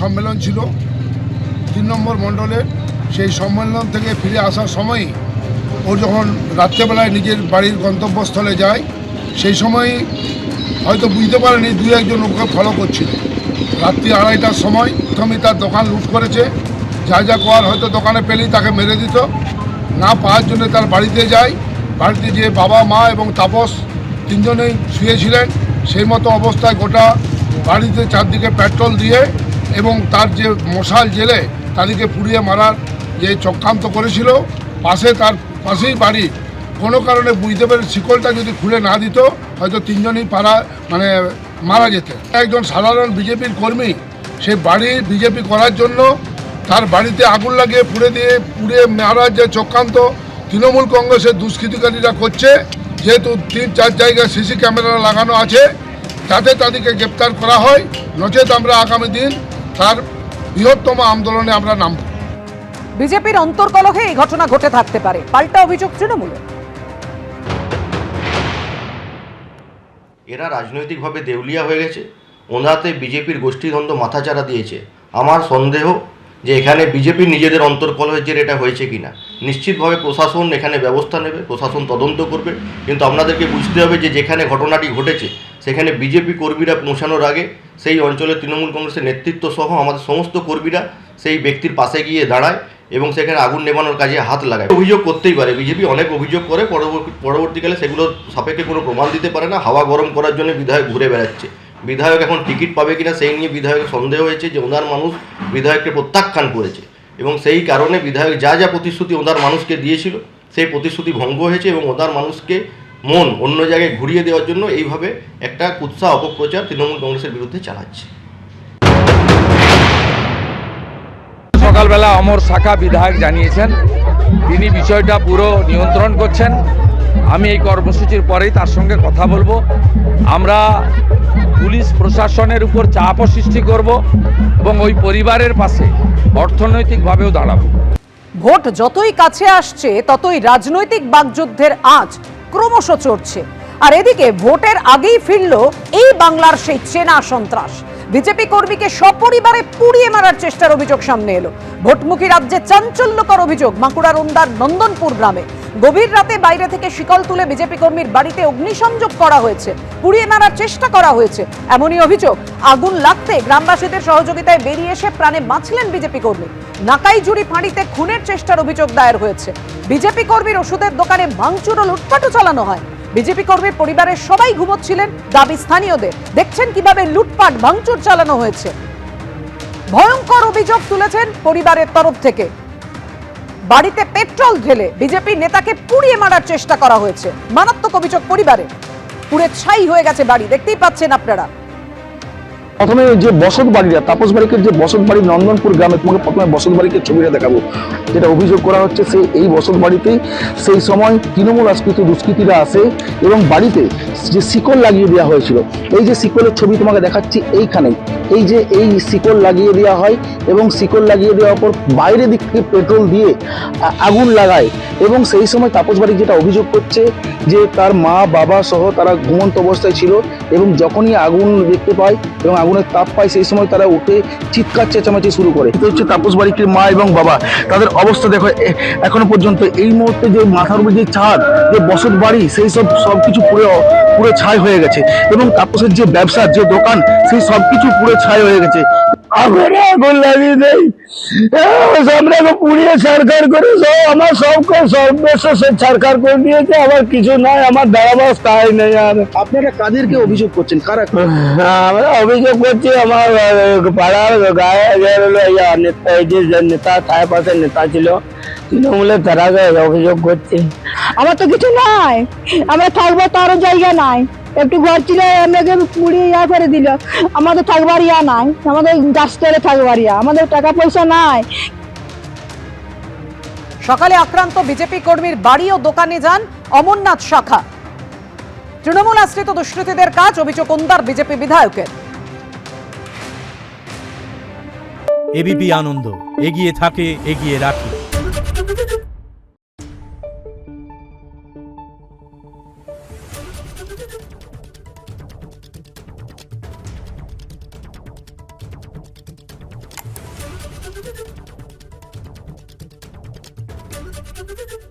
সম্মেলন ছিল 3 নম্বর মণ্ডলের। সেই সম্মেলন থেকে ফিরে আসার সময়ই ও যখন রাত্রেবেলায় নিজের বাড়ির গন্তব্যস্থলে যায়, সেই সময়ই হয়তো বুঝতে পারেনি দু একজন ওকে ফলো করছিল। রাত্রি 2:30টার সময় প্রথমেই তার দোকান লুট করেছে। যা যা করার হয়তো দোকানে পেলেই তাকে মেরে দিত। না পাওয়ার জন্য তার বাড়িতে যায়। বাড়িতে যেয়ে বাবা, মা এবং তাপস 3জনেই শুয়েছিলেন। সেই মতো অবস্থায় গোটা বাড়িতে চারদিকে পেট্রোল দিয়ে এবং তার যে মশাল জেলে তাদেরকে পুড়িয়ে মারার যে চক্রান্ত করেছিল। তার পাশেই বাড়ি। কোনো কারণে বুঝতে পেরে শিকলটা যদি খুলে না দিত হয়তো 3জনই মারা যেতেন। একজন সাধারণ বিজেপির কর্মী সে বাড়ি বিজেপি করার জন্য তার বাড়িতে আগুন লাগিয়ে পুড়িয়ে মারার যে চক্রান্ত তৃণমূল কংগ্রেসের দুষ্কৃতিকারীরা করছে, যেহেতু 3-4 জায়গায় সিসি ক্যামেরা লাগানো আছে, যাতে তাদেরকে গ্রেপ্তার করা হয়। নচেত আমরা আগামী দিন তার বৃহত্তম আন্দোলনে আমরা নামব। বিজেপির অন্তর্কলহে এই ঘটনা ঘটে থাকতে পারে, পাল্টা অভিযোগ তৃণমূলের। এরা রাজনৈতিকভাবে দেউলিয়া হয়ে গেছে। ওনাতে বিজেপির গোষ্ঠীদ্বন্দ্ব মাথাচাড়া দিয়েছে। আমার সন্দেহ যে এখানে বিজেপির নিজেদের অন্তর্কলহের জেরে এটা হয়েছে কিনা। নিশ্চিতভাবে প্রশাসন এখানে ব্যবস্থা নেবে, প্রশাসন তদন্ত করবে। কিন্তু আপনাদেরকে বুঝতে হবে যে যেখানে ঘটনাটি ঘটেছে সেখানে বিজেপি কর্মীরা পৌঁছানোর আগে সেই অঞ্চলে তৃণমূল কংগ্রেসের নেতৃত্ব সহ আমাদের সমস্ত কর্মীরা সেই ব্যক্তির পাশে গিয়ে দাঁড়ায় এবং সেখানে আগুন নেভানোর কাজে হাত লাগায়। অভিযোগ করতেই পারে, বিজেপি অনেক অভিযোগ করে, পরবর্তীকালে সেগুলো সাপেক্ষে কোনো প্রমাণ দিতে পারে না। হাওয়া গরম করার জন্য বিধায়ক ঘুরে বেড়াচ্ছে। বিধায়ক এখন টিকিট পাবে কিনা সেই নিয়ে বিধায়কের সন্দেহ হয়েছে যে ওনার মানুষ বিধায়ককে প্রত্যাখ্যান করেছে এবং সেই কারণে বিধায়ক যা যা প্রতিশ্রুতি ওনার মানুষকে দিয়েছিল সেই প্রতিশ্রুতি ভঙ্গ হয়েছে এবং ওনার মানুষকে মন অন্য জায়গায় ঘুরিয়ে দেওয়ার জন্য এইভাবে একটা কুৎসা অপপ্রচার তৃণমূল কংগ্রেসের বিরুদ্ধে চালাচ্ছে। সকালবেলা অমর শাখা বিধায়ক জানিয়েছেন তিনি বিষয়টা পুরো নিয়ন্ত্রণ করছেন। আমি এই কর্মসূচির পরেই তার সঙ্গে কথা বলবো। আমরা পুলিশ প্রশাসনের উপর চাপও সৃষ্টি করব এবং ওই পরিবারের পাশে অর্থনৈতিকভাবেও দাঁড়াবো। ভোট যতই কাছে আসছে ততই রাজনৈতিক বাকযুদ্ধের আঁচ ক্রমশ চড়ছে। আর এদিকে ভোটের আগেই ফিরল এই বাংলার সেই চেনা সন্ত্রাস। বিজেপি কর্মীকে সপরিবারে পুড়িয়ে মারার চেষ্টার অভিযোগ সামনে এলো। ভোটমুখী রাজ্যে চাঞ্চল্যকর অভিযোগ বাঁকুড়ার ওন্দার নন্দনপুর গ্রামে। গভীর রাতে বাইরে থেকে শিকল তুলে বিজেপি কর্মীর বাড়িতে অগ্নিসংযোগ করা হয়েছে, পুড়িয়ে মারার চেষ্টা করা হয়েছে, এমনই অভিযোগ। আগুন লাগতে গ্রামবাসীদের সহযোগিতায় বেরিয়ে এসে প্রাণে বাঁচলেন বিজেপি কর্মী। নাকাইজুড়ি ফাঁড়িতে খুনের চেষ্টার অভিযোগ দায়ের হয়েছে। বিজেপি কর্মীর ওষুধের দোকানে ভাঙচুর ও লুটপাটও চালানো হয়। বিজেপি কর্মীর পরিবারের সবাই ঘুমোচ্ছিলেন, দাবি স্থানীয়দের। দেখছেন কিভাবে লুটপাট ভাঙচুর চালানো হয়েছে। ভয়ঙ্কর অভিযোগ তুলেছেন পরিবারের তরফ থেকে। বাড়িতে পেট্রোল ঢেলে বিজেপি নেতাকে পুড়িয়ে মারার চেষ্টা করা হয়েছে। মারাত্মক অভিযোগ পরিবারে। পুড়ে ছাই হয়ে গেছে বাড়ি, দেখতেই পাচ্ছেন আপনারা। প্রথমে যে বসত বাড়িরা, তাপস বাড়িকে যে বসত বাড়ি নন্দনপুর গ্রামে, তোমাকে প্রথমে বসত বাড়িকে ছবিটা দেখাবো। যেটা অভিযোগ করা হচ্ছে এই বসত বাড়িতেই সেই সময় তৃণমূল আশ্রিত দুষ্কৃতীরা আসে এবং বাড়িতে যে শিকল লাগিয়ে দেওয়া হয়েছিল, এই যে শিকলের ছবি তোমাকে দেখাচ্ছি এইখানে, এই শিকল লাগিয়ে দেওয়া হয় এবং শিকল লাগিয়ে দেওয়ার পর বাইরের দিক থেকে পেট্রোল দিয়ে আগুন লাগায়। এবং সেই সময় তাপস বাড়ি যেটা অভিযোগ করছে যে তার মা বাবা সহ তারা ঘুমন্ত অবস্থায় ছিল এবং যখনই আগুন দেখতে পায় এবং আগুনের তাপ পায় সেই সময় তারা উঠে চিৎকার চেঁচামেচি শুরু করে। এটা হচ্ছে তাপস বাড়ির মা এবং বাবা, তাদের অবস্থা দেখো এখনো পর্যন্ত। এই মুহূর্তে যে মাথার উপর যে ছাদ, যে বসত বাড়ি, সেই সবকিছু পুরো ছাই হয়ে গেছে এবং তাপসের যে ব্যবসা, যে দোকান, সেই সবকিছু পুরো ছাই হয়ে গেছে। আগুন লাগিয়ে দেয়, সামনে পুড়িয়ে ছাড়খাড় করে আমার সবকে ছাড়খাড় করে দিয়েছে। আমার কিছু নাই, আমার দাঁড়াবার স্থায় নেই। আর আপনারা কাদেরকে অভিযোগ করছেন? কারা? আমরা অভিযোগ করছি আমার পাড়ার গায়ে নেতা, এই যে নেতা ছায় পাশের নেতা ছিল তৃণমূলের, তারা অভিযোগ করছে। আমার তো কিছু নাই, আমরা থাকবো তারও জায়গা নাই। একটু ঘর ছিল আমাকে পুড়িয়ে করে দিল। আমাদের থাকবার নাই, আমাদের গাছ তলে থাকবার আমাদের টাকা পয়সা নাই। সকালে আক্রান্ত বিজেপি কর্মীর বাড়ি ও দোকানে যান অমরনাথ শাখা। তৃণমূল আশ্রিত দুষ্কৃতীদের কাজ, অভিযোগ ওন্দার বিজেপি বিধায়কের। এবিপি আনন্দ, এগিয়ে থাকে, এগিয়ে রাখে। Thank you.